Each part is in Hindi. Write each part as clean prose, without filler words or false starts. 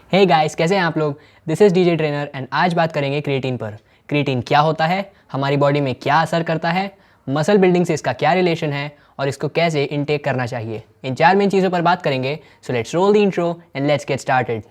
हे गाइस, कैसे हैं आप लोग। This is DJ trainer and आज बात करेंगे क्रिएटिन पर। क्रिएटिन क्या होता है, हमारी बॉडी में क्या असर करता है, मसल बिल्डिंग से इसका क्या रिलेशन है और इसको कैसे इनटेक करना चाहिए। इन 4 मेन चीज़ों पर बात करेंगे। So let's roll the intro and let's get started.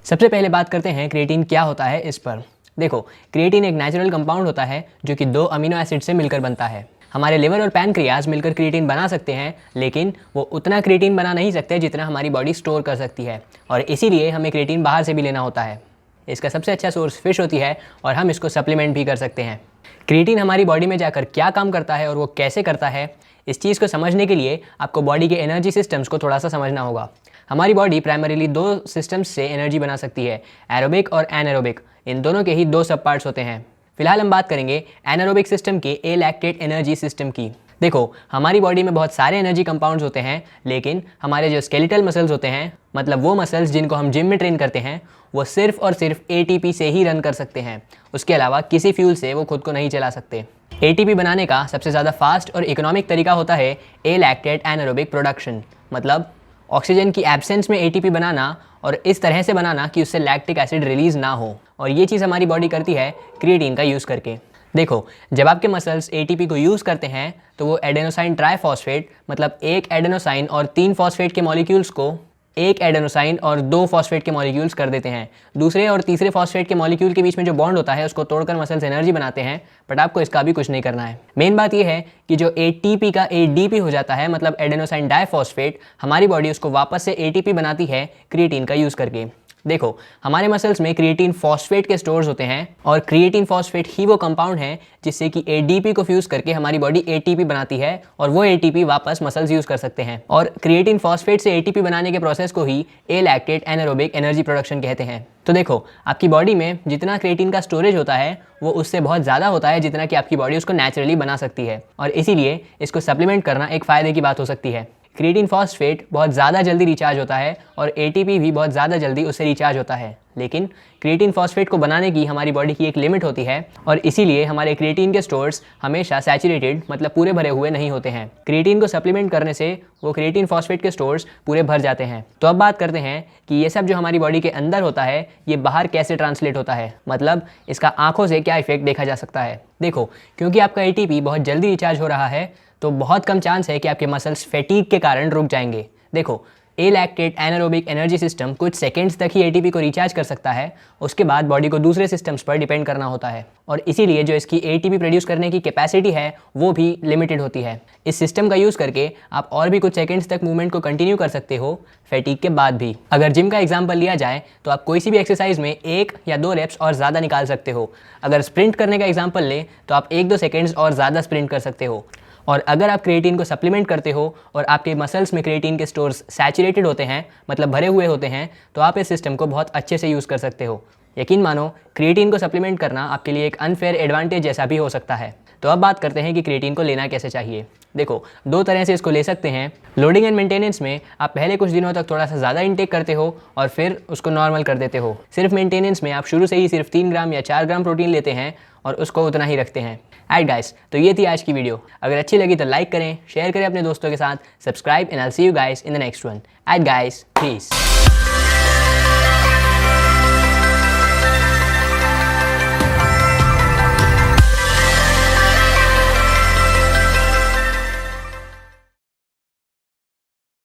सबसे पहले बात करते हैं क्रिएटिन क्या होता है इस पर। देखो, क्रिएटिन एक नेचुरल कंपाउंड होता है जो कि 2 अमीनो एसिड से मिलकर बनता है। हमारे लिवर और पैनक्रियाज मिलकर क्रिएटिन बना सकते हैं, लेकिन वो उतना क्रिएटिन बना नहीं सकते जितना हमारी बॉडी स्टोर कर सकती है, और इसीलिए हमें क्रिएटिन बाहर से भी लेना होता है। इसका सबसे अच्छा सोर्स फिश होती है और हम इसको सप्लीमेंट भी कर सकते हैं। क्रिएटिन हमारी बॉडी में जाकर क्या काम करता है और वो कैसे करता है, इस चीज़ को समझने के लिए आपको बॉडी के एनर्जी सिस्टम्स को थोड़ा सा समझना होगा। हमारी बॉडी प्राइमरीली 2 सिस्टम्स से एनर्जी बना सकती है, एरोबिक और एनारोबिक। इन दोनों के ही 2 सब पार्ट्स होते हैं। फिलहाल हम बात करेंगे एनारोबिक सिस्टम के ए लैक्टेट एनर्जी सिस्टम की। देखो, हमारी बॉडी में बहुत सारे एनर्जी कंपाउंड्स होते हैं, लेकिन हमारे जो स्केलेटल मसल्स होते हैं, मतलब वो मसल्स जिनको हम जिम में ट्रेन करते हैं, वो सिर्फ और सिर्फ एटीपी से ही रन कर सकते हैं। उसके अलावा किसी फ्यूल से वो खुद को नहीं चला सकते। एटीपी बनाने का सबसे ज़्यादा फास्ट और इकोनॉमिक तरीका होता है ए लैक्टेट एनारोबिक प्रोडक्शन, मतलब ऑक्सीजन की एब्सेंस में एटीपी बनाना और इस तरह से बनाना कि उससे लैक्टिक एसिड रिलीज़ ना हो। और ये चीज़ हमारी बॉडी करती है क्रिएटिन का यूज़ करके। देखो, जब आपके मसल्स एटीपी को यूज़ करते हैं तो वो एडेनोसाइन ट्राइफॉस्फेट, मतलब एक एडेनोसाइन और 3 फॉस्फेट के मॉलिक्यूल्स को एक एडेनोसाइन और 2 फॉस्फेट के मॉलिक्यूल्स कर देते हैं। दूसरे और तीसरे फॉस्फेट के मॉलिक्यूल के बीच में जो बॉन्ड होता है उसको तोड़कर मसल्स एनर्जी बनाते हैं, बट आपको इसका भी कुछ नहीं करना है। मेन बात यह है कि जो एटीपी का एडीपी हो जाता है, मतलब एडेनोसाइन डाइफॉस्फेट, हमारी बॉडी उसको वापस से एटीपी बनाती है क्रिएटिन का यूज़ करके। देखो, हमारे मसल्स में क्रिएटिन फॉस्फेट के स्टोर्स होते हैं और क्रिएटिन फॉस्फेट ही वो कंपाउंड है जिससे कि एडीपी को फ्यूज करके हमारी बॉडी एटीपी बनाती है और वो एटीपी वापस मसल्स यूज कर सकते हैं। और क्रिएटिन फॉस्फेट से एटीपी बनाने के प्रोसेस को ही ए लैक्टेट एनारोबिक एनर्जी प्रोडक्शन कहते हैं। तो देखो, आपकी बॉडी में जितना क्रिएटिन का स्टोरेज होता है वो उससे बहुत ज़्यादा होता है जितना कि आपकी बॉडी उसको नेचुरली बना सकती है, और इसीलिए इसको सप्लीमेंट करना एक फ़ायदे की बात हो सकती है। क्रिएटिन फॉस्फेट बहुत ज़्यादा जल्दी रिचार्ज होता है और एटीपी भी बहुत ज़्यादा जल्दी उससे रिचार्ज होता है, लेकिन क्रिएटिन फॉस्फेट को बनाने की हमारी बॉडी की एक लिमिट होती है, और इसीलिए हमारे क्रिएटिन के स्टोर्स हमेशा सैचुरेटेड, मतलब पूरे भरे हुए नहीं होते हैं। क्रिएटिन को सप्लीमेंट करने से वो क्रिएटिन फॉस्फेट के स्टोर्स पूरे भर जाते हैं। तो अब बात करते हैं कि ये सब जो हमारी बॉडी के अंदर होता है ये बाहर कैसे ट्रांसलेट होता है, मतलब इसका आंखों से क्या इफेक्ट देखा जा सकता है। देखो, क्योंकि आपका एटीपी बहुत जल्दी रिचार्ज हो रहा है तो बहुत कम चांस है कि आपके मसल्स फैटीग के कारण रुक जाएंगे। देखो, ए लैक्टेट एनारोबिक एनर्जी सिस्टम कुछ सेकंड्स तक ही एटीपी को रिचार्ज कर सकता है, उसके बाद बॉडी को दूसरे सिस्टम्स पर डिपेंड करना होता है, और इसीलिए जो इसकी एटीपी प्रोड्यूस करने की कैपेसिटी है वो भी लिमिटेड होती है। इस सिस्टम का यूज़ करके आप और भी कुछ सेकंड्स तक मूवमेंट को कंटिन्यू कर सकते हो फैटीग के बाद भी। अगर जिम का एग्जाम्पल लिया जाए तो आप कोई सी भी एक्सरसाइज में 1 या 2 रेप्स और ज़्यादा निकाल सकते हो। अगर स्प्रिंट करने का एग्जाम्पल लें तो आप 1-2 सेकेंड्स और ज़्यादा स्प्रिंट कर सकते हो। और अगर आप क्रिएटिन को सप्लीमेंट करते हो और आपके मसल्स में क्रिएटिन के स्टोर्स सैचुरेटेड होते हैं, मतलब भरे हुए होते हैं, तो आप इस सिस्टम को बहुत अच्छे से यूज़ कर सकते हो। यकीन मानो, क्रिएटिन को सप्लीमेंट करना आपके लिए एक अनफेयर एडवांटेज जैसा भी हो सकता है। तो अब बात करते हैं कि क्रिएटिन को लेना कैसे चाहिए। देखो, 2 तरह से इसको ले सकते हैं। लोडिंग एंड मेंटेनेंस में आप पहले कुछ दिनों तक थोड़ा सा ज़्यादा इंटेक करते हो और फिर उसको नॉर्मल कर देते हो। सिर्फ मेंटेनेंस में आप शुरू से ही सिर्फ 3 ग्राम या 4 ग्राम प्रोटीन लेते हैं और उसको उतना ही रखते हैं। एट गाइस, तो ये थी आज की वीडियो। अगर अच्छी लगी तो लाइक करें, शेयर करें अपने दोस्तों के साथ, subscribe, and I will see you guys in the next one. एट गाइस, पीस।